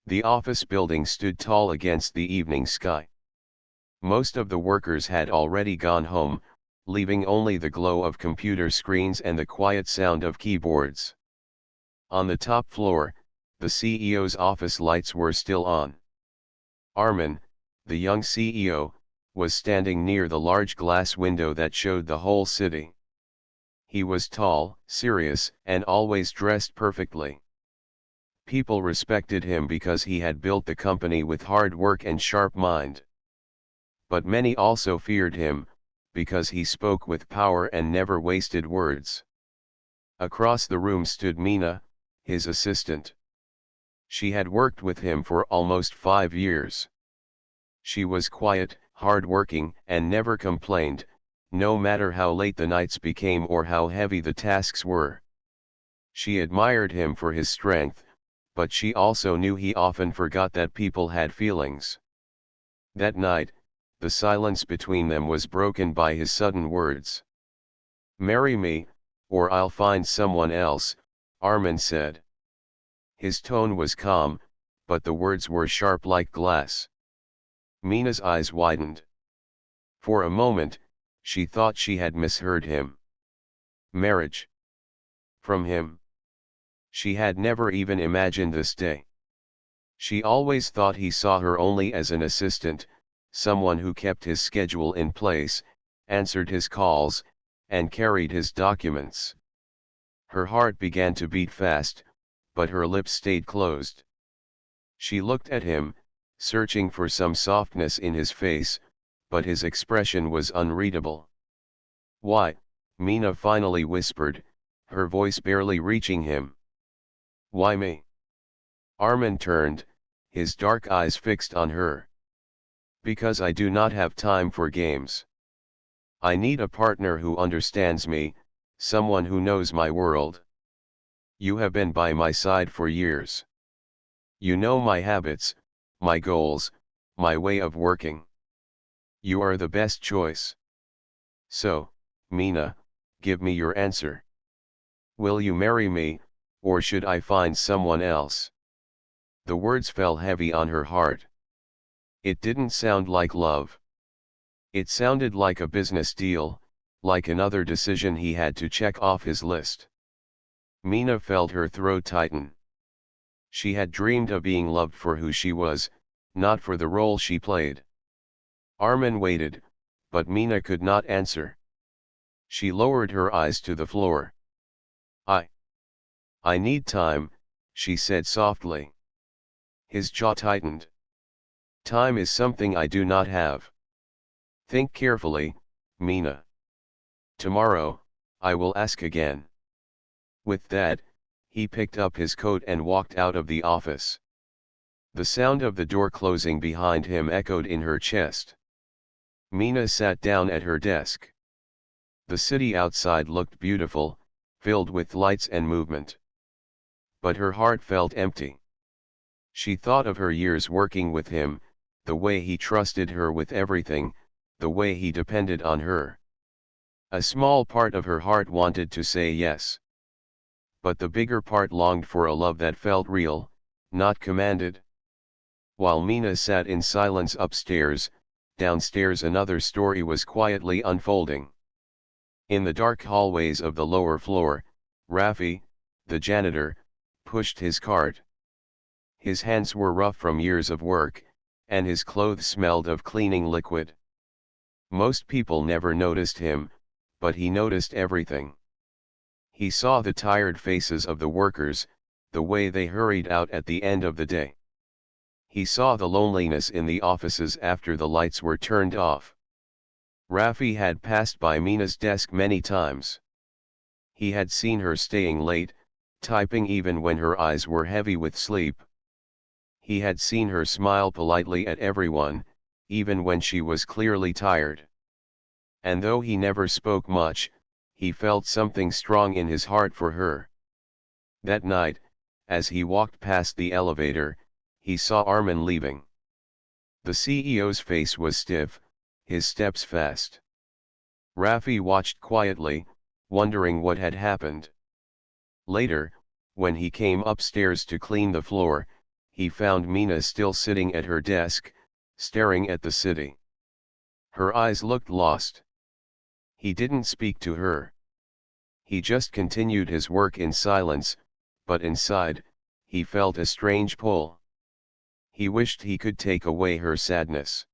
The office building stood tall against the evening sky. Most of the workers had already gone home, leaving only the glow of computer screens and the quiet sound of keyboards. On the top floor, the CEO's office lights were still on. Armin, the young CEO, was standing near the large glass window that showed the whole city. He was tall, serious, and always dressed perfectly. People respected him because he had built the company with hard work and sharp mind. But many also feared him, because he spoke with power and never wasted words. Across the room stood Mina, his assistant. She had worked with him for almost 5 years. She was quiet, hard-working, and never complained, no matter how late the nights became or how heavy the tasks were. She admired him for his strength, but she also knew he often forgot that people had feelings. That night, the silence between them was broken by his sudden words. "Marry me, or I'll find someone else," Armin said. His tone was calm, but the words were sharp like glass. Mina's eyes widened. For a moment, she thought she had misheard him. Marriage. From him. She had never even imagined this day. She always thought he saw her only as an assistant, someone who kept his schedule in place, answered his calls, and carried his documents. Her heart began to beat fast, but her lips stayed closed. She looked at him, searching for some softness in his face, but his expression was unreadable. "Why?" Mina finally whispered, her voice barely reaching him. "Why me?" Armin turned, his dark eyes fixed on her. "Because I do not have time for games. I need a partner who understands me, someone who knows my world. You have been by my side for years. You know my habits, my goals, my way of working. You are the best choice. So, Mina, give me your answer. Will you marry me, or should I find someone else?" The words fell heavy on her heart. It didn't sound like love. It sounded like a business deal, like another decision he had to check off his list. Mina felt her throat tighten. She had dreamed of being loved for who she was, not for the role she played. Armin waited, but Mina could not answer. She lowered her eyes to the floor. I need time," she said softly. His jaw tightened. "Time is something I do not have. Think carefully, Mina. Tomorrow, I will ask again." With that, he picked up his coat and walked out of the office. The sound of the door closing behind him echoed in her chest. Mina sat down at her desk. The city outside looked beautiful, filled with lights and movement. But her heart felt empty. She thought of her years working with him, the way he trusted her with everything, the way he depended on her. A small part of her heart wanted to say yes. But the bigger part longed for a love that felt real, not commanded. While Mina sat in silence upstairs, downstairs another story was quietly unfolding. In the dark hallways of the lower floor, Rafi, the janitor, pushed his cart. His hands were rough from years of work, and his clothes smelled of cleaning liquid. Most people never noticed him, but he noticed everything. He saw the tired faces of the workers, the way they hurried out at the end of the day. He saw the loneliness in the offices after the lights were turned off. Rafi had passed by Mina's desk many times. He had seen her staying late, typing even when her eyes were heavy with sleep. He had seen her smile politely at everyone, even when she was clearly tired. And though he never spoke much, he felt something strong in his heart for her. That night, as he walked past the elevator, he saw Armin leaving. The CEO's face was stiff, his steps fast. Rafi watched quietly, wondering what had happened. Later, when he came upstairs to clean the floor, he found Mina still sitting at her desk, staring at the city. Her eyes looked lost. He didn't speak to her. He just continued his work in silence, but inside, he felt a strange pull. He wished he could take away her sadness.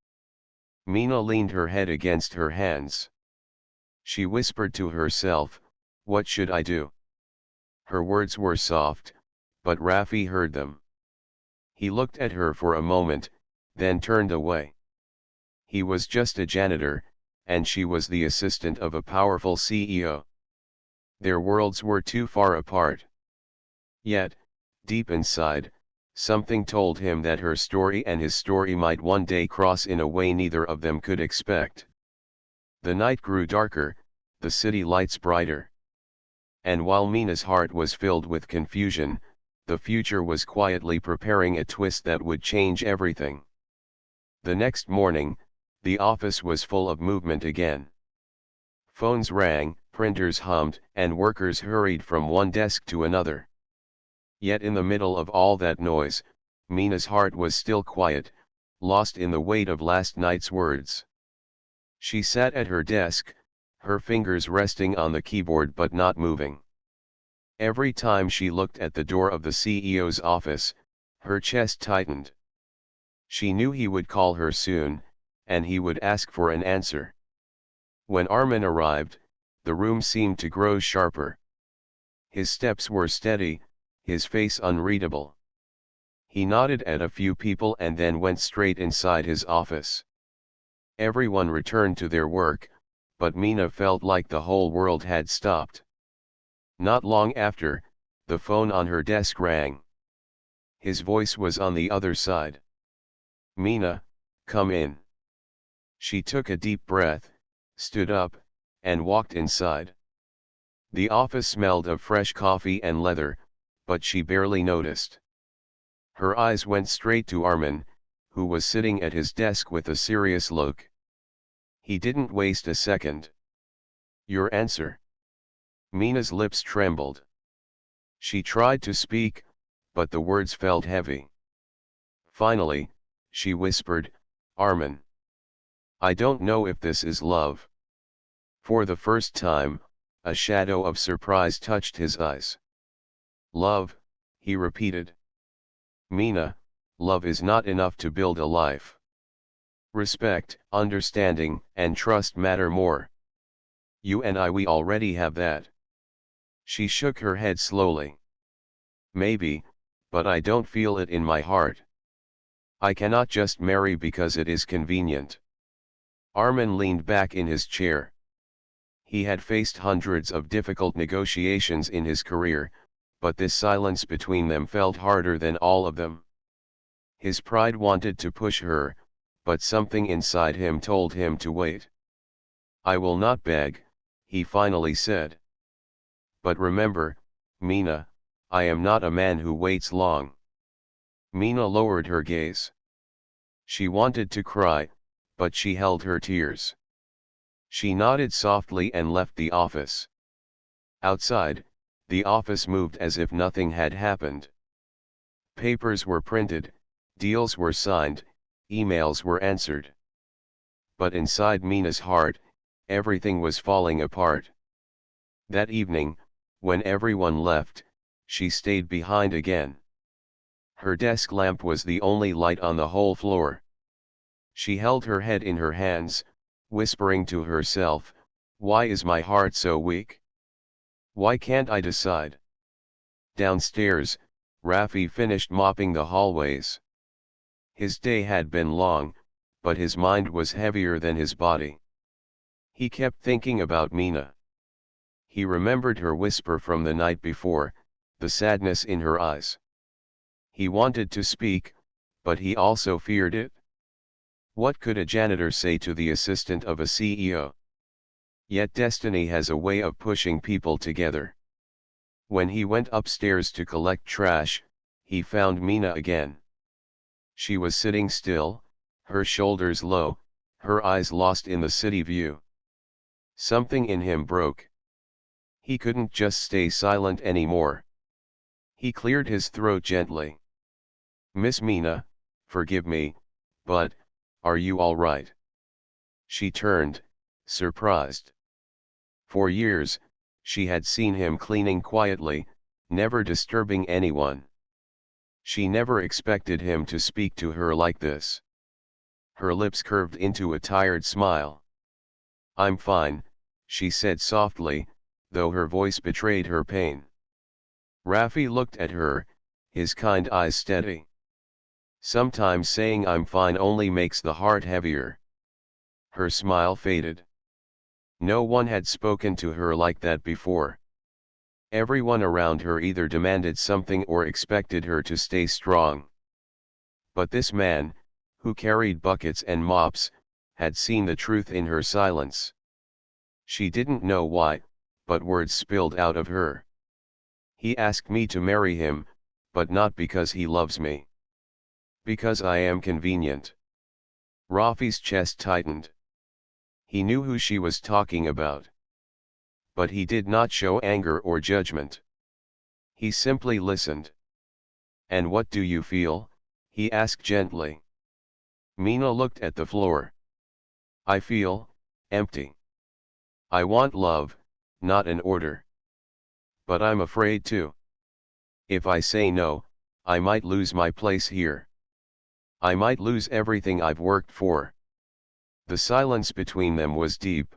Mina leaned her head against her hands. She whispered to herself, "What should I do?" Her words were soft, but Rafi heard them. He looked at her for a moment, then turned away. He was just a janitor, and she was the assistant of a powerful CEO. Their worlds were too far apart. Yet, deep inside, something told him that her story and his story might one day cross in a way neither of them could expect. The night grew darker, the city lights brighter. And while Mina's heart was filled with confusion, the future was quietly preparing a twist that would change everything. The next morning, the office was full of movement again. Phones rang, printers hummed, and workers hurried from one desk to another. Yet in the middle of all that noise, Mina's heart was still quiet, lost in the weight of last night's words. She sat at her desk, her fingers resting on the keyboard but not moving. Every time she looked at the door of the CEO's office, her chest tightened. She knew he would call her soon, and he would ask for an answer. When Armin arrived, the room seemed to grow sharper. His steps were steady, his face unreadable. He nodded at a few people and then went straight inside his office. Everyone returned to their work, but Mina felt like the whole world had stopped. Not long after, the phone on her desk rang. His voice was on the other side. "Mina, come in." She took a deep breath, stood up, and walked inside. The office smelled of fresh coffee and leather, but she barely noticed. Her eyes went straight to Armin, who was sitting at his desk with a serious look. He didn't waste a second. "Your answer." Mina's lips trembled. She tried to speak, but the words felt heavy. Finally, she whispered, "Armin, I don't know if this is love." For the first time, a shadow of surprise touched his eyes. "Love," he repeated. "Mina, love is not enough to build a life. Respect, understanding, and trust matter more. You and we already have that." She shook her head slowly. "Maybe, but I don't feel it in my heart. I cannot just marry because it is convenient." Armin leaned back in his chair. He had faced hundreds of difficult negotiations in his career, but this silence between them felt harder than all of them. His pride wanted to push her, but something inside him told him to wait. "I will not beg," he finally said. "But remember, Mina, I am not a man who waits long." Mina lowered her gaze. She wanted to cry, but she held her tears. She nodded softly and left the office. Outside, the office moved as if nothing had happened. Papers were printed, deals were signed, emails were answered. But inside Mina's heart, everything was falling apart. That evening, when everyone left, she stayed behind again. Her desk lamp was the only light on the whole floor. She held her head in her hands, whispering to herself, "Why is my heart so weak? Why can't I decide?" Downstairs, Rafi finished mopping the hallways. His day had been long, but his mind was heavier than his body. He kept thinking about Mina. He remembered her whisper from the night before, the sadness in her eyes. He wanted to speak, but he also feared it. What could a janitor say to the assistant of a CEO? Yet destiny has a way of pushing people together. When he went upstairs to collect trash, he found Mina again. She was sitting still, her shoulders low, her eyes lost in the city view. Something in him broke. He couldn't just stay silent anymore. He cleared his throat gently. Miss Mina, forgive me, but, are you all right? She turned, surprised. For years, she had seen him cleaning quietly, never disturbing anyone. She never expected him to speak to her like this. Her lips curved into a tired smile. I'm fine, she said softly, though her voice betrayed her pain. Rafi looked at her, his kind eyes steady. Sometimes saying I'm fine only makes the heart heavier. Her smile faded. No one had spoken to her like that before. Everyone around her either demanded something or expected her to stay strong. But this man, who carried buckets and mops, had seen the truth in her silence. She didn't know why, but words spilled out of her. He asked me to marry him, but not because he loves me. Because I am convenient. Rafi's chest tightened. He knew who she was talking about. But he did not show anger or judgment. He simply listened. And what do you feel? He asked gently. Mina looked at the floor. I feel empty. I want love, not an order. But I'm afraid to. If I say no, I might lose my place here. I might lose everything I've worked for. The silence between them was deep.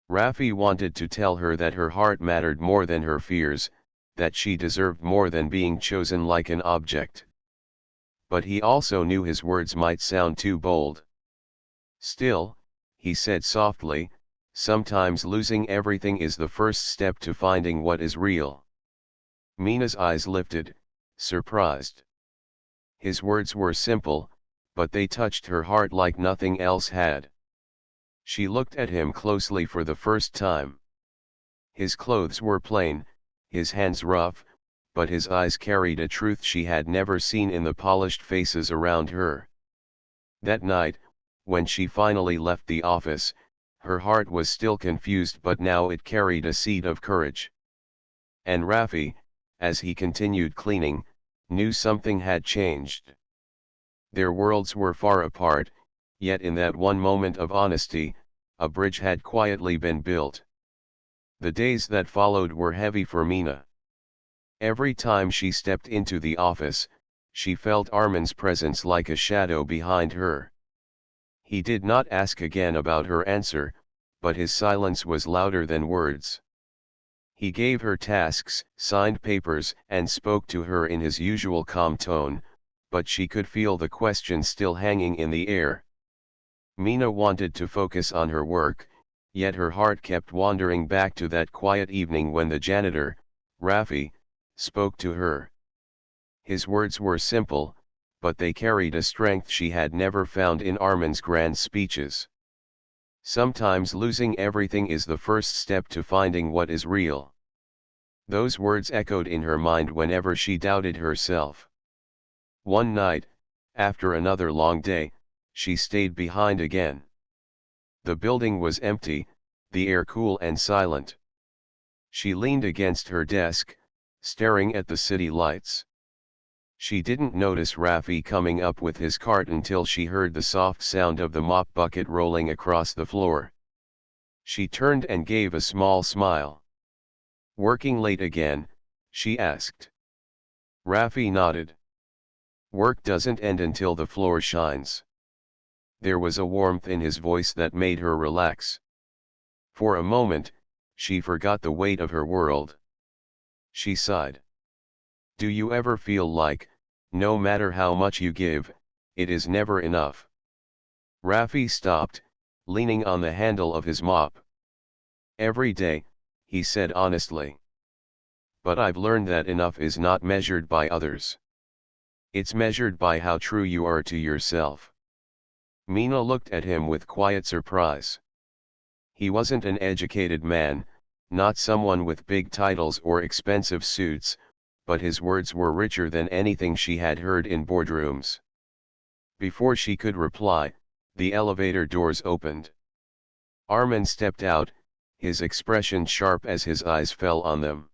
Rafi wanted to tell her that her heart mattered more than her fears, that she deserved more than being chosen like an object. But he also knew his words might sound too bold. Still, he said softly, sometimes losing everything is the first step to finding what is real. Mina's eyes lifted, surprised. His words were simple, but they touched her heart like nothing else had. She looked at him closely for the first time. His clothes were plain, his hands rough, but his eyes carried a truth she had never seen in the polished faces around her. That night, when she finally left the office, her heart was still confused, but now it carried a seed of courage. And Rafi, as he continued cleaning, knew something had changed. Their worlds were far apart, yet in that one moment of honesty, a bridge had quietly been built. The days that followed were heavy for Mina. Every time she stepped into the office, she felt Armin's presence like a shadow behind her. He did not ask again about her answer, but his silence was louder than words. He gave her tasks, signed papers, and spoke to her in his usual calm tone, but she could feel the question still hanging in the air. Mina wanted to focus on her work, yet her heart kept wandering back to that quiet evening when the janitor, Rafi, spoke to her. His words were simple, but they carried a strength she had never found in Armin's grand speeches. Sometimes losing everything is the first step to finding what is real. Those words echoed in her mind whenever she doubted herself. One night, after another long day, she stayed behind again. The building was empty, the air cool and silent. She leaned against her desk, staring at the city lights. She didn't notice Rafi coming up with his cart until she heard the soft sound of the mop bucket rolling across the floor. She turned and gave a small smile. Working late again? She asked. Rafi nodded. Work doesn't end until the floor shines. There was a warmth in his voice that made her relax. For a moment, she forgot the weight of her world. She sighed. Do you ever feel like, no matter how much you give, it is never enough? Rafi stopped, leaning on the handle of his mop. Every day, he said honestly. But I've learned that enough is not measured by others. It's measured by how true you are to yourself. Mina looked at him with quiet surprise. He wasn't an educated man, not someone with big titles or expensive suits, but his words were richer than anything she had heard in boardrooms. Before she could reply, the elevator doors opened. Armin stepped out, his expression sharp as his eyes fell on them.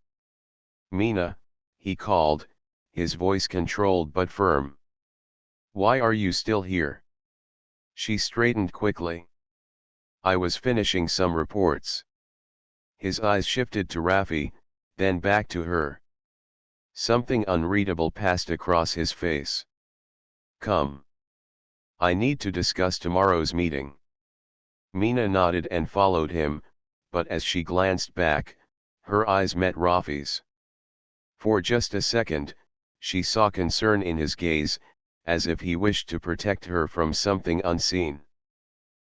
Mina, he called, his voice controlled but firm. Why are you still here? She straightened quickly. I was finishing some reports. His eyes shifted to Rafi, then back to her. Something unreadable passed across his face. Come. I need to discuss tomorrow's meeting. Mina nodded and followed him, but as she glanced back, her eyes met Rafi's. For just a second, she saw concern in his gaze, as if he wished to protect her from something unseen.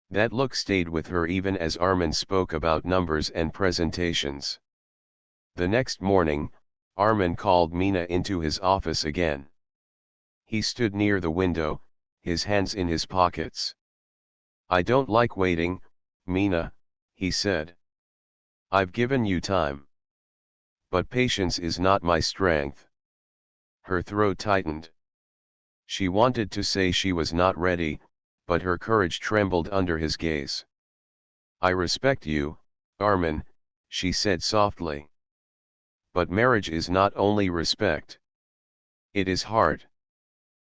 That look stayed with her even as Armin spoke about numbers and presentations. The next morning, Armin called Mina into his office again. He stood near the window, his hands in his pockets. I don't like waiting, Mina, he said. I've given you time. But patience is not my strength. Her throat tightened. She wanted to say she was not ready, but her courage trembled under his gaze. I respect you, Armin, she said softly. But marriage is not only respect. It is heart.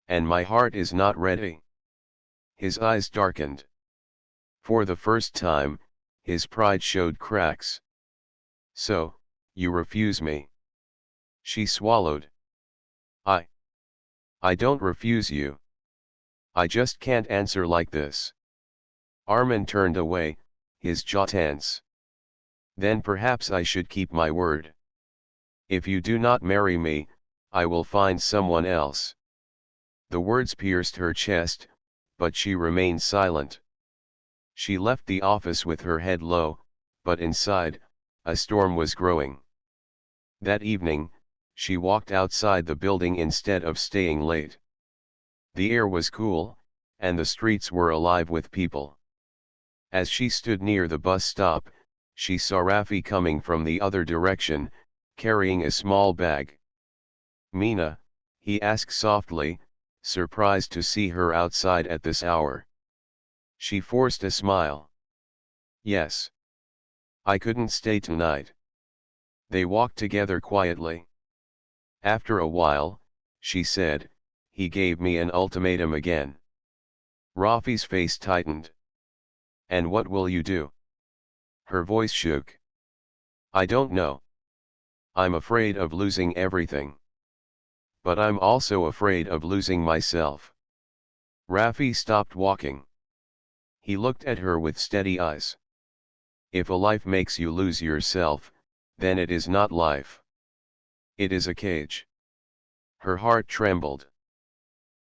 And my heart is not ready. His eyes darkened. For the first time, his pride showed cracks. So, you refuse me. She swallowed. I don't refuse you. I just can't answer like this. Armin turned away, his jaw tense. Then perhaps I should keep my word. If you do not marry me, I will find someone else. The words pierced her chest, but she remained silent. She left the office with her head low, but inside, a storm was growing. That evening, she walked outside the building instead of staying late. The air was cool, and the streets were alive with people. As she stood near the bus stop, she saw Rafi coming from the other direction, carrying a small bag. Mina, he asked softly, surprised to see her outside at this hour. She forced a smile. Yes. I couldn't stay tonight. They walked together quietly. After a while, she said, he gave me an ultimatum again. Rafi's face tightened. And what will you do? Her voice shook. I don't know. I'm afraid of losing everything. But I'm also afraid of losing myself. Rafi stopped walking. He looked at her with steady eyes. If a life makes you lose yourself, then it is not life. It is a cage. Her heart trembled.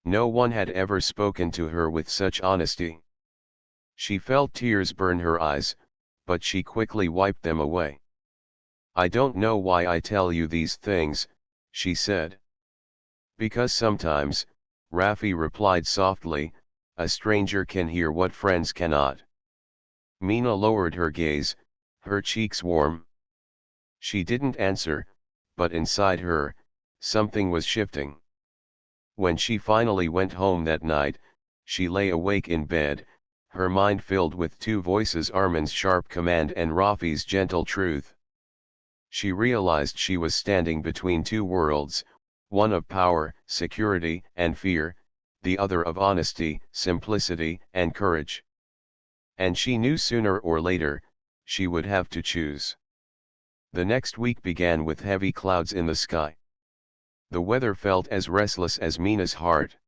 No one had ever spoken to her with such honesty. She felt tears burn her eyes, but she quickly wiped them away. I don't know why I tell you these things, she said. Because sometimes, Rafi replied softly, a stranger can hear what friends cannot. Mina lowered her gaze, her cheeks warm. She didn't answer, but inside her, something was shifting. When she finally went home that night, she lay awake in bed, her mind filled with two voices, Armin's sharp command and Rafi's gentle truth. She realized she was standing between two worlds, one of power, security, and fear, the other of honesty, simplicity, and courage. And she knew sooner or later, she would have to choose. The next week began with heavy clouds in the sky. The weather felt as restless as Mina's heart.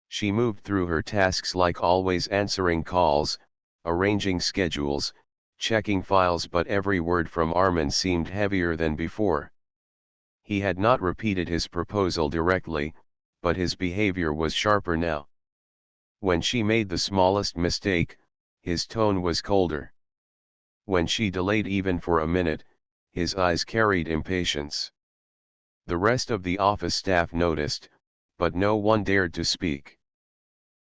She moved through her tasks like always, answering calls, arranging schedules, checking files, but every word from Armin seemed heavier than before. He had not repeated his proposal directly, but his behavior was sharper now. When she made the smallest mistake, his tone was colder. When she delayed even for a minute, his eyes carried impatience. The rest of the office staff noticed, but no one dared to speak.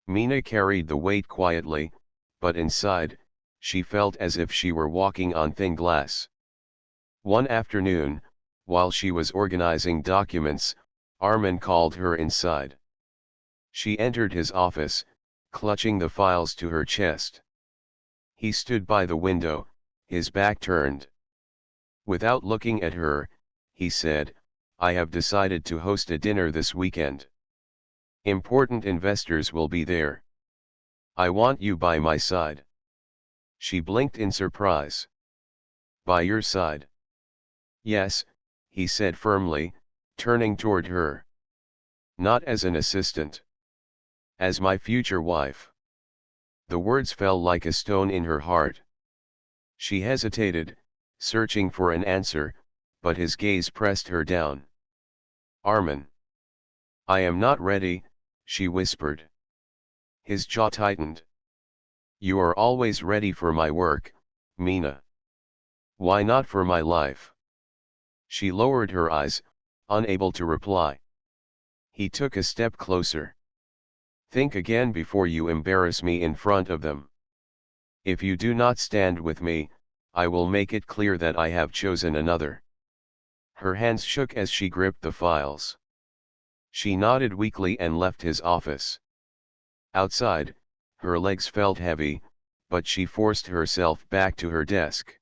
Mina carried the weight quietly, but inside, she felt as if she were walking on thin glass. One afternoon, while she was organizing documents, Armin called her inside. She entered his office, clutching the files to her chest. He stood by the window, his back turned. Without looking at her, he said, I have decided to host a dinner this weekend. Important investors will be there. I want you by my side. She blinked in surprise. By your side? Yes, he said firmly, turning toward her. Not as an assistant. As my future wife. The words fell like a stone in her heart. She hesitated, searching for an answer, but his gaze pressed her down. Armin. I am not ready, she whispered. His jaw tightened. You are always ready for my work, Mina. Why not for my life? She lowered her eyes, unable to reply. He took a step closer. Think again before you embarrass me in front of them. If you do not stand with me, I will make it clear that I have chosen another. Her hands shook as she gripped the files. She nodded weakly and left his office. Outside, her legs felt heavy, but she forced herself back to her desk.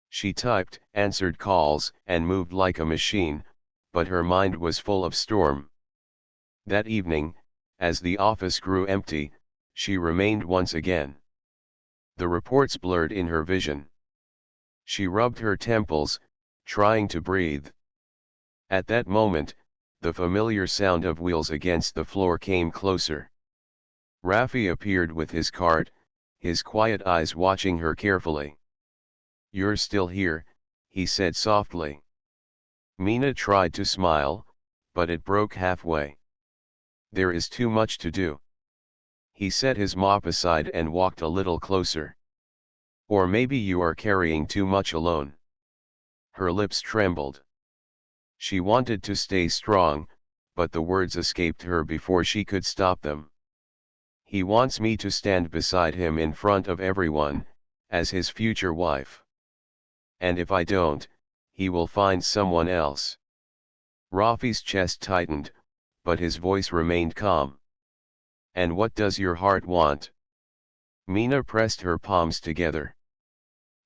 She typed, answered calls, and moved like a machine, but her mind was full of storm. That evening, as the office grew empty, she remained once again. The reports blurred in her vision. She rubbed her temples, trying to breathe. At that moment, the familiar sound of wheels against the floor came closer. Rafi appeared with his cart, his quiet eyes watching her carefully. You're still here, he said softly. Mina tried to smile, but it broke halfway. There is too much to do. He set his mop aside and walked a little closer. Or maybe you are carrying too much alone. Her lips trembled. She wanted to stay strong, but the words escaped her before she could stop them. He wants me to stand beside him in front of everyone, as his future wife. And if I don't, he will find someone else. Rafi's chest tightened, but his voice remained calm. And what does your heart want? Mina pressed her palms together.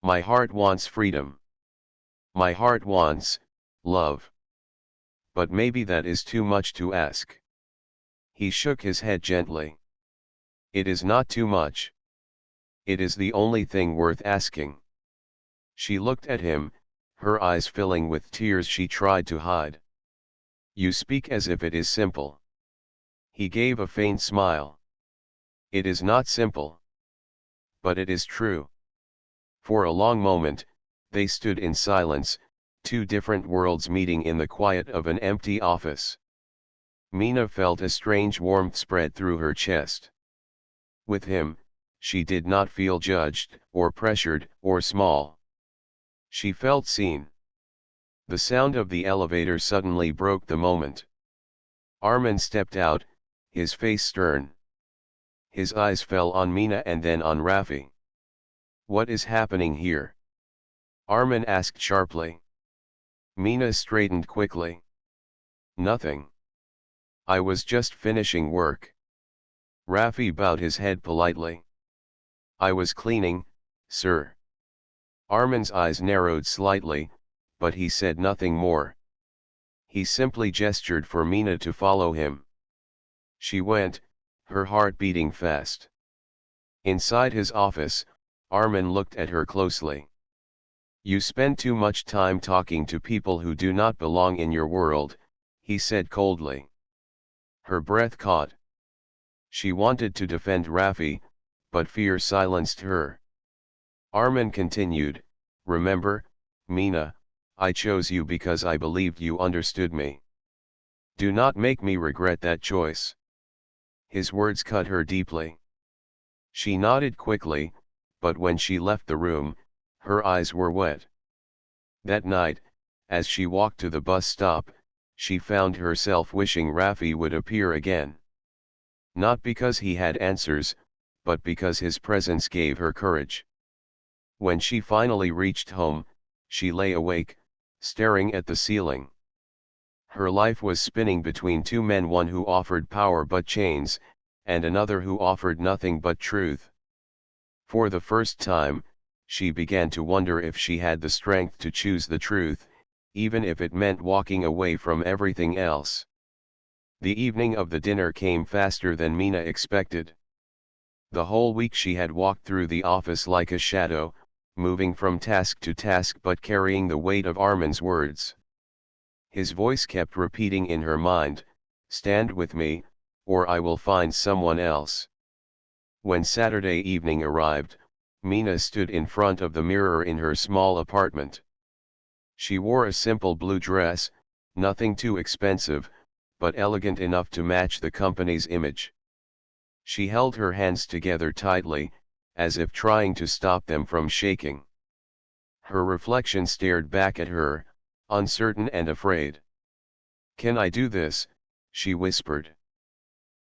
My heart wants freedom. My heart wants love. But maybe that is too much to ask. He shook his head gently. It is not too much. It is the only thing worth asking. She looked at him, her eyes filling with tears she tried to hide. You speak as if it is simple. He gave a faint smile. It is not simple. But it is true. For a long moment, they stood in silence, two different worlds meeting in the quiet of an empty office. Mina felt a strange warmth spread through her chest. With him, she did not feel judged, or pressured, or small. She felt seen. The sound of the elevator suddenly broke the moment. Armin stepped out, his face stern. His eyes fell on Mina and then on Rafi. What is happening here? Armin asked sharply. Mina straightened quickly. Nothing. I was just finishing work. Rafi bowed his head politely. I was cleaning, sir. Armin's eyes narrowed slightly, but he said nothing more. He simply gestured for Mina to follow him. She went, her heart beating fast. Inside his office, Armin looked at her closely. You spend too much time talking to people who do not belong in your world, he said coldly. Her breath caught. She wanted to defend Rafi, but fear silenced her. Armin continued, remember, Mina, I chose you because I believed you understood me. Do not make me regret that choice. His words cut her deeply. She nodded quickly, but when she left the room, her eyes were wet. That night, as she walked to the bus stop, she found herself wishing Rafi would appear again. Not because he had answers, but because his presence gave her courage. When she finally reached home, she lay awake, staring at the ceiling. Her life was spinning between two men, one who offered power but chains, and another who offered nothing but truth. For the first time, she began to wonder if she had the strength to choose the truth, even if it meant walking away from everything else. The evening of the dinner came faster than Mina expected. The whole week she had walked through the office like a shadow, moving from task to task but carrying the weight of Armin's words. His voice kept repeating in her mind, "Stand with me, or I will find someone else." When Saturday evening arrived, Mina stood in front of the mirror in her small apartment. She wore a simple blue dress, nothing too expensive, but elegant enough to match the company's image. She held her hands together tightly, as if trying to stop them from shaking. Her reflection stared back at her, uncertain and afraid. "Can I do this?" she whispered.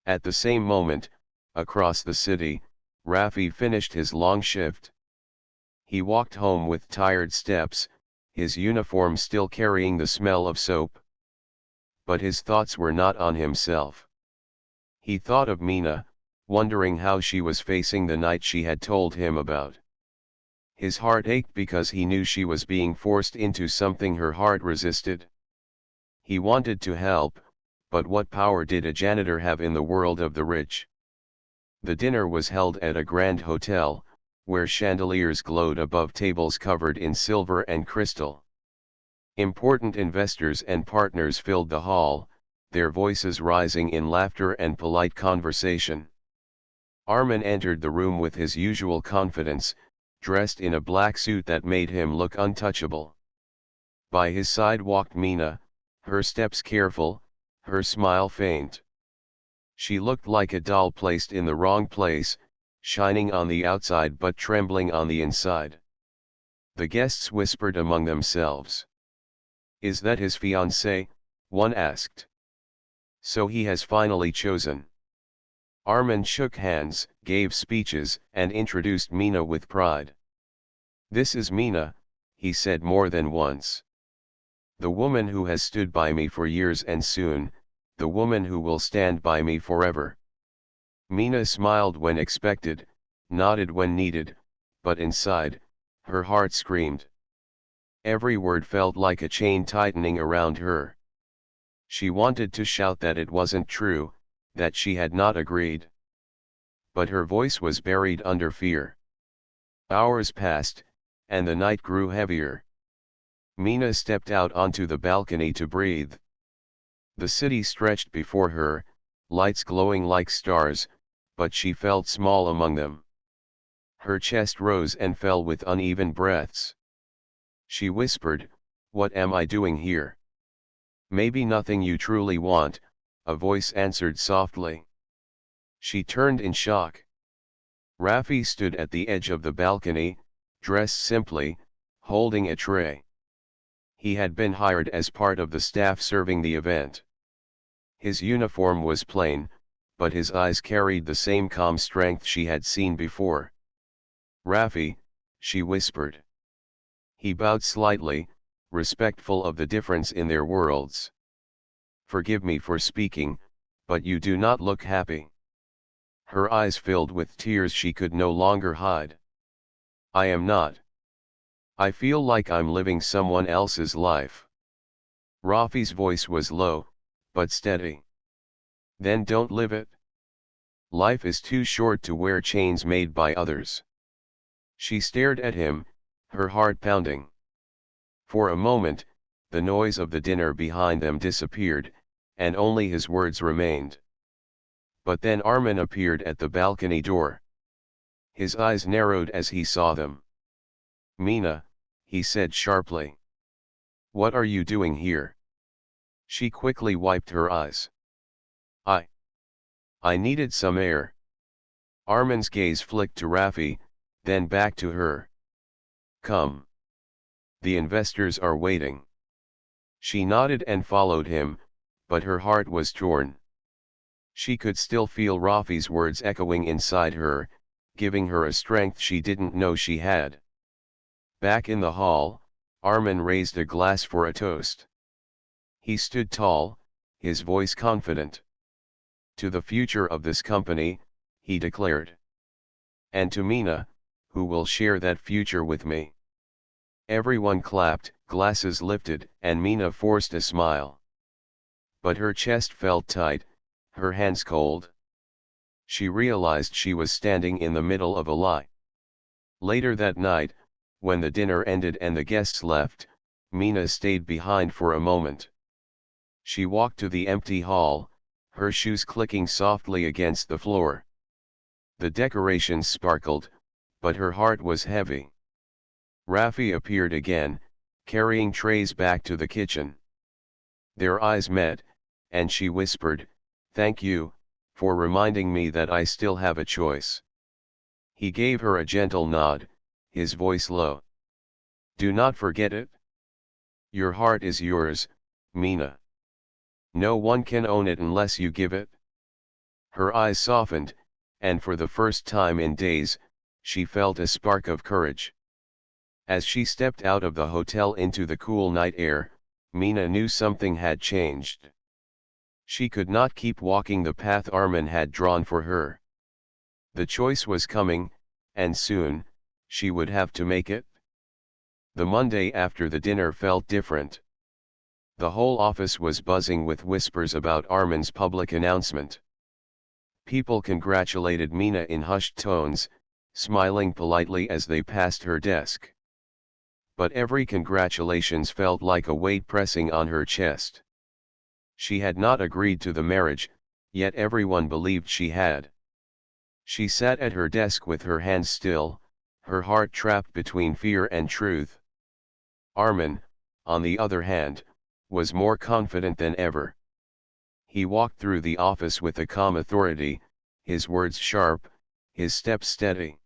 At the same moment, across the city, Rafi finished his long shift. He walked home with tired steps, his uniform still carrying the smell of soap. But his thoughts were not on himself. He thought of Mina, wondering how she was facing the night she had told him about. His heart ached because he knew she was being forced into something her heart resisted. He wanted to help, but what power did a janitor have in the world of the rich? The dinner was held at a grand hotel, where chandeliers glowed above tables covered in silver and crystal. Important investors and partners filled the hall, their voices rising in laughter and polite conversation. Armin entered the room with his usual confidence, dressed in a black suit that made him look untouchable. By his side walked Mina, her steps careful, her smile faint. She looked like a doll placed in the wrong place, shining on the outside but trembling on the inside. The guests whispered among themselves. "Is that his fiancée?" one asked. "So he has finally chosen." Armin shook hands, gave speeches, and introduced Mina with pride. "This is Mina," he said more than once. "The woman who has stood by me for years and soon, the woman who will stand by me forever." Mina smiled when expected, nodded when needed, but inside, her heart screamed. Every word felt like a chain tightening around her. She wanted to shout that it wasn't true, that she had not agreed. But her voice was buried under fear. Hours passed, and the night grew heavier. Mina stepped out onto the balcony to breathe. The city stretched before her, lights glowing like stars, but she felt small among them. Her chest rose and fell with uneven breaths. She whispered, "What am I doing here?" "Maybe nothing you truly want," a voice answered softly. She turned in shock. Rafi stood at the edge of the balcony, dressed simply, holding a tray. He had been hired as part of the staff serving the event. His uniform was plain, but his eyes carried the same calm strength she had seen before. "Rafi," she whispered. He bowed slightly, respectful of the difference in their worlds. "Forgive me for speaking, but you do not look happy." Her eyes filled with tears she could no longer hide. "I am not. I feel like I'm living someone else's life." Rafi's voice was low, but steady. "Then don't live it. Life is too short to wear chains made by others." She stared at him, her heart pounding. For a moment, the noise of the dinner behind them disappeared, and only his words remained. But then Armin appeared at the balcony door. His eyes narrowed as he saw them. "Mina," he said sharply. "What are you doing here?" She quickly wiped her eyes. I needed some air." Armin's gaze flicked to Rafi, then back to her. "Come. The investors are waiting." She nodded and followed him, but her heart was torn. She could still feel Rafi's words echoing inside her, giving her a strength she didn't know she had. Back in the hall, Armin raised a glass for a toast. He stood tall, his voice confident. "To the future of this company," he declared. "And to Mina, who will share that future with me." Everyone clapped, glasses lifted, and Mina forced a smile. But her chest felt tight, her hands cold. She realized she was standing in the middle of a lie. Later that night, when the dinner ended and the guests left, Mina stayed behind for a moment. She walked to the empty hall, her shoes clicking softly against the floor. The decorations sparkled, but her heart was heavy. Rafi appeared again, carrying trays back to the kitchen. Their eyes met, and she whispered, "Thank you, for reminding me that I still have a choice." He gave her a gentle nod, his voice low. "Do not forget it. Your heart is yours, Mina. No one can own it unless you give it." Her eyes softened, and for the first time in days, she felt a spark of courage. As she stepped out of the hotel into the cool night air, Mina knew something had changed. She could not keep walking the path Armin had drawn for her. The choice was coming, and soon, she would have to make it. The Monday after the dinner felt different. The whole office was buzzing with whispers about Armin's public announcement. People congratulated Mina in hushed tones, smiling politely as they passed her desk. But every congratulations felt like a weight pressing on her chest. She had not agreed to the marriage, yet everyone believed she had. She sat at her desk with her hands still, her heart trapped between fear and truth. Armin, on the other hand, was more confident than ever. He walked through the office with a calm authority, his words sharp, his steps steady.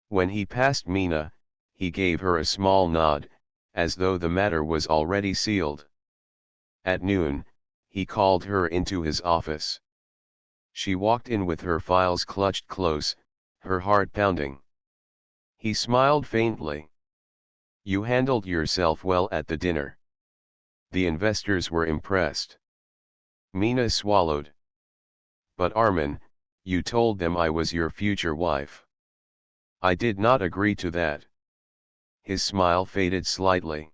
When he passed Mina, he gave her a small nod, as though the matter was already sealed. At noon, he called her into his office. She walked in with her files clutched close, her heart pounding. He smiled faintly. "You handled yourself well at the dinner. The investors were impressed." Mina swallowed. "But Armin, you told them I was your future wife." "I did not agree to that." His smile faded slightly.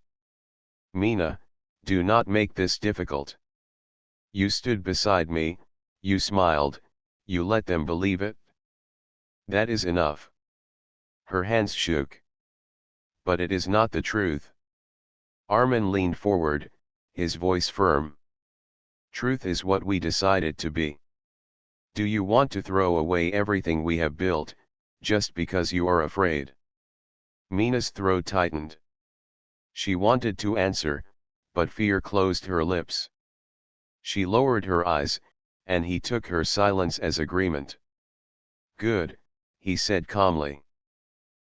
"Mina, do not make this difficult. You stood beside me, you smiled, you let them believe it. That is enough." Her hands shook. "But it is not the truth." Armin leaned forward, his voice firm. "Truth is what we decide it to be. Do you want to throw away everything we have built, just because you are afraid?" Mina's throat tightened. She wanted to answer, but fear closed her lips. She lowered her eyes, and he took her silence as agreement. "Good," he said calmly.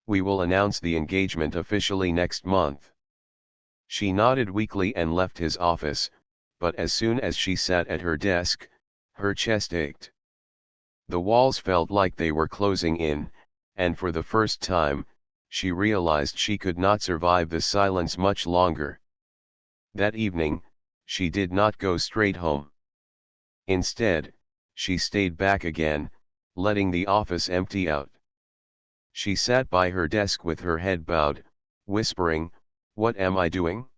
"We will announce the engagement officially next month." She nodded weakly and left his office, but as soon as she sat at her desk, her chest ached. The walls felt like they were closing in, and for the first time, she realized she could not survive the silence much longer. That evening, she did not go straight home. Instead, she stayed back again, letting the office empty out. She sat by her desk with her head bowed, whispering, "What am I doing?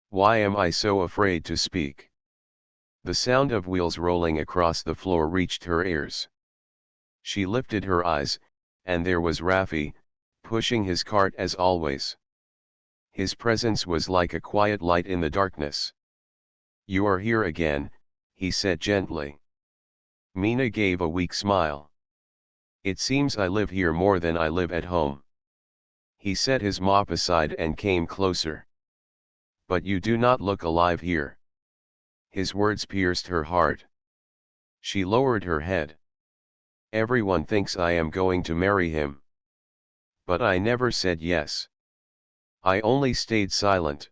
Why am I so afraid to speak?" The sound of wheels rolling across the floor reached her ears. She lifted her eyes, and there was Rafi, pushing his cart as always. His presence was like a quiet light in the darkness. "You are here again," he said gently. Mina gave a weak smile. "It seems I live here more than I live at home." He set his mop aside and came closer. "But you do not look alive here." His words pierced her heart. She lowered her head. "Everyone thinks I am going to marry him. But I never said yes. I only stayed silent.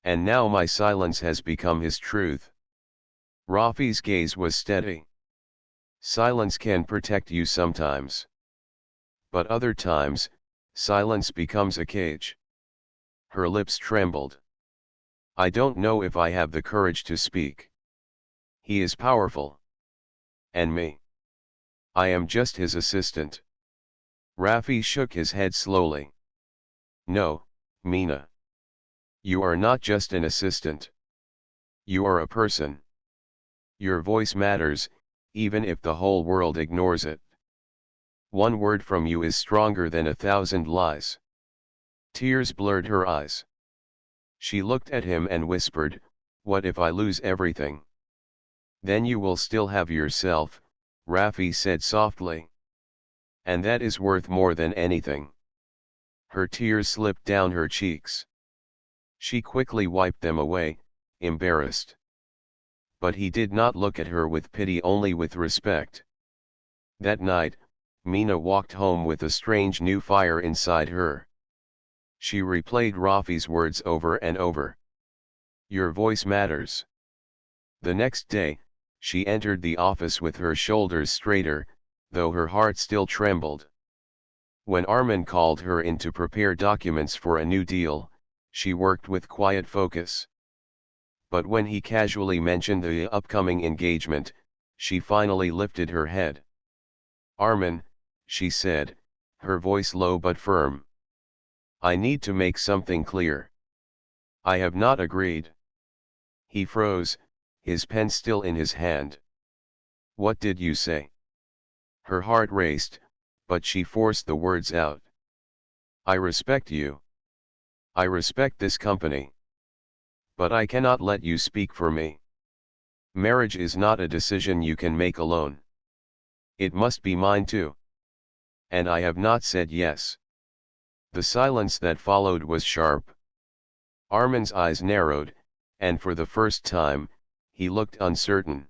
And now my silence has become his truth." Rafi's gaze was steady. "Silence can protect you sometimes. But other times, silence becomes a cage." Her lips trembled. "I don't know if I have the courage to speak. He is powerful. And me. I am just his assistant." Rafi shook his head slowly. "No, Mina. You are not just an assistant. You are a person. Your voice matters, even if the whole world ignores it. One word from you is stronger than 1,000 lies. Tears blurred her eyes. She looked at him and whispered, "What if I lose everything?" "Then you will still have yourself," Rafi said softly. "And that is worth more than anything." Her tears slipped down her cheeks. She quickly wiped them away, embarrassed. But he did not look at her with pity, only with respect. That night, Mina walked home with a strange new fire inside her. She replayed Rafi's words over and over. Your voice matters. The next day, she entered the office with her shoulders straighter, though her heart still trembled. When Armin called her in to prepare documents for a new deal, she worked with quiet focus. But when he casually mentioned the upcoming engagement, she finally lifted her head. "Armin," she said, her voice low but firm. "I need to make something clear. I have not agreed." He froze, his pen still in his hand. "What did you say?" Her heart raced, but she forced the words out. "I respect you. I respect this company. But I cannot let you speak for me. Marriage is not a decision you can make alone. It must be mine too. And I have not said yes." The silence that followed was sharp. Armin's eyes narrowed, and for the first time, he looked uncertain.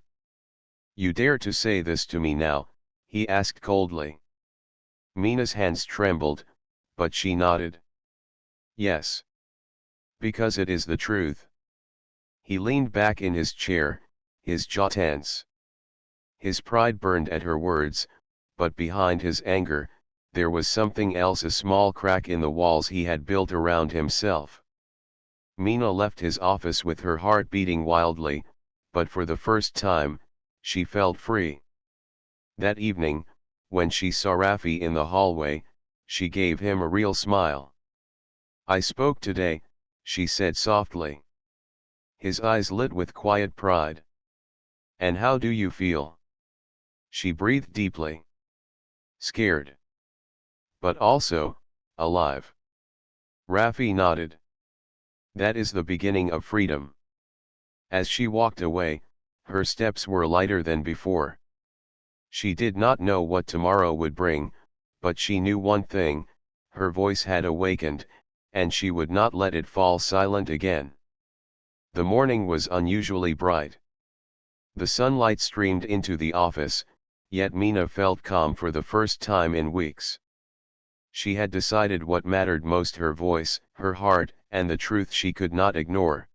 "You dare to say this to me now?" he asked coldly. Mina's hands trembled, but she nodded. "Yes. Because it is the truth." He leaned back in his chair, his jaw tense. His pride burned at her words, but behind his anger, there was something else, a small crack in the walls he had built around himself. Mina left his office with her heart beating wildly, but for the first time, she felt free. That evening, when she saw Rafi in the hallway, she gave him a real smile. "I spoke today," she said softly. His eyes lit with quiet pride. "And how do you feel?" She breathed deeply. "Scared. But also, alive." Rafi nodded. "That is the beginning of freedom." As she walked away, her steps were lighter than before. She did not know what tomorrow would bring, but she knew one thing: her voice had awakened, and she would not let it fall silent again. The morning was unusually bright. The sunlight streamed into the office, yet Mina felt calm for the first time in weeks. She had decided what mattered most: her voice, her heart, and the truth she could not ignore.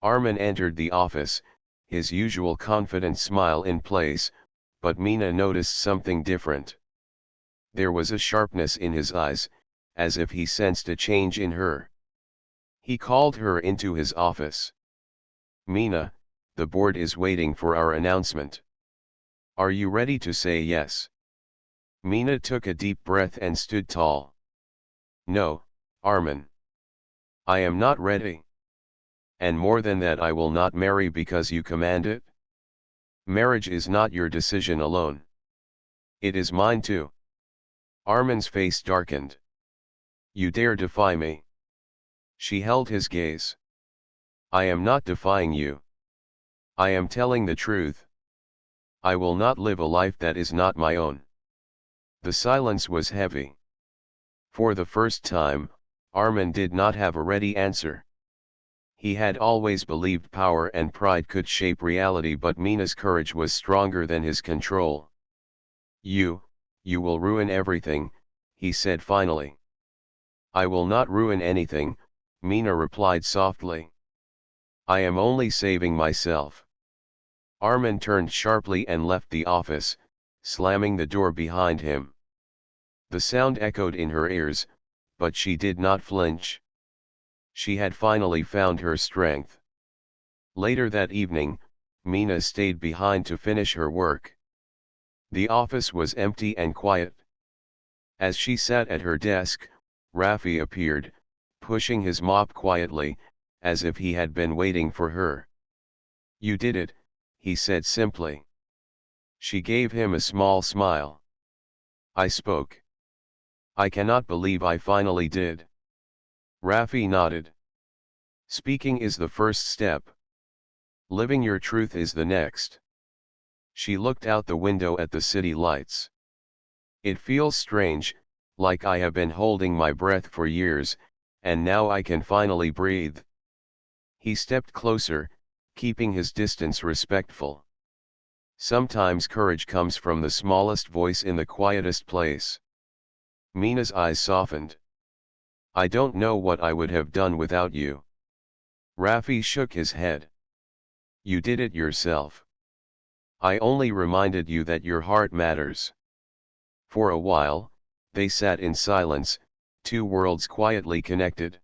Armin entered the office, his usual confident smile in place, but Mina noticed something different. There was a sharpness in his eyes, as if he sensed a change in her. He called her into his office. "Mina, the board is waiting for our announcement. Are you ready to say yes?" Mina took a deep breath and stood tall. "No, Armin. I am not ready. And more than that, I will not marry because you command it. Marriage is not your decision alone. It is mine too." Armin's face darkened. "You dare defy me?" She held his gaze. "I am not defying you. I am telling the truth. I will not live a life that is not my own." The silence was heavy. For the first time, Armin did not have a ready answer. He had always believed power and pride could shape reality, but Mina's courage was stronger than his control. You will ruin everything," he said finally. "I will not ruin anything," Mina replied softly. "I am only saving myself." Armin turned sharply and left the office, slamming the door behind him. The sound echoed in her ears, but she did not flinch. She had finally found her strength. Later that evening, Mina stayed behind to finish her work. The office was empty and quiet. As she sat at her desk, Rafi appeared, pushing his mop quietly, as if he had been waiting for her. You did it, he said simply. She gave him a small smile. I spoke. I cannot believe I finally did. Rafi nodded. Speaking is the first step. Living your truth is the next. She looked out the window at the city lights. It feels strange, like I have been holding my breath for years, and now I can finally breathe. He stepped closer, keeping his distance respectful. Sometimes courage comes from the smallest voice in the quietest place. Mina's eyes softened. I don't know what I would have done without you. Rafi shook his head. You did it yourself. I only reminded you that your heart matters. For a while, they sat in silence, two worlds quietly connected.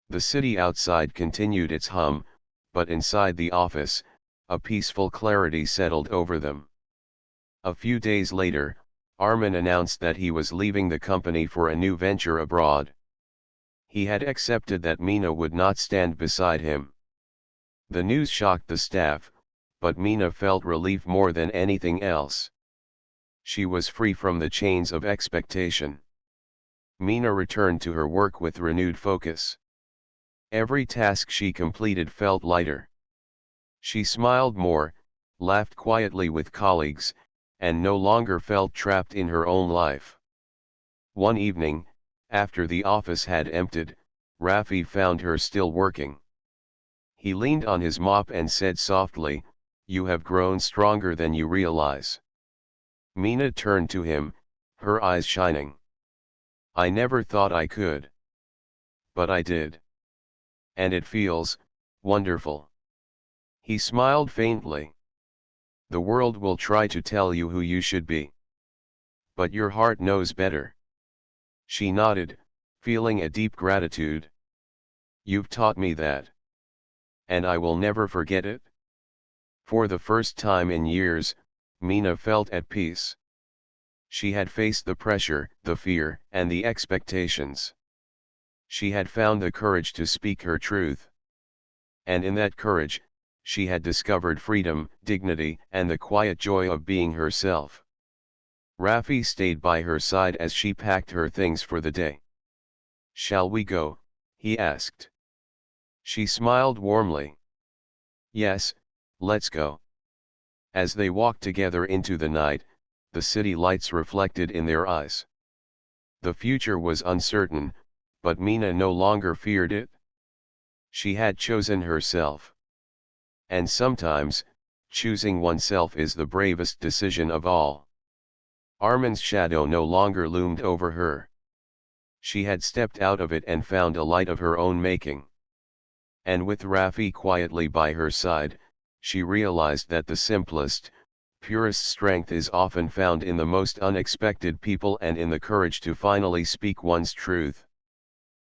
The city outside continued its hum, but inside the office, a peaceful clarity settled over them. A few days later, Armin announced that he was leaving the company for a new venture abroad. He had accepted that Mina would not stand beside him. The news shocked the staff, but Mina felt relief more than anything else. She was free from the chains of expectation. Mina returned to her work with renewed focus. Every task she completed felt lighter. She smiled more, laughed quietly with colleagues, and no longer felt trapped in her own life. One evening, after the office had emptied, Rafi found her still working. He leaned on his mop and said softly, "You have grown stronger than you realize." Mina turned to him, her eyes shining. I never thought I could. But I did. And it feels wonderful. He smiled faintly. The world will try to tell you who you should be. But your heart knows better. She nodded, feeling a deep gratitude. You've taught me that. And I will never forget it. For the first time in years, Mina felt at peace. She had faced the pressure, the fear, and the expectations. She had found the courage to speak her truth. And in that courage, she had discovered freedom, dignity, and the quiet joy of being herself. Rafi stayed by her side as she packed her things for the day. Shall we go? He asked. She smiled warmly. Yes, let's go. As they walked together into the night, the city lights reflected in their eyes. The future was uncertain, but Mina no longer feared it. She had chosen herself. And sometimes, choosing oneself is the bravest decision of all. Armin's shadow no longer loomed over her. She had stepped out of it and found a light of her own making. And with Rafi quietly by her side, she realized that the simplest, purest strength is often found in the most unexpected people and in the courage to finally speak one's truth.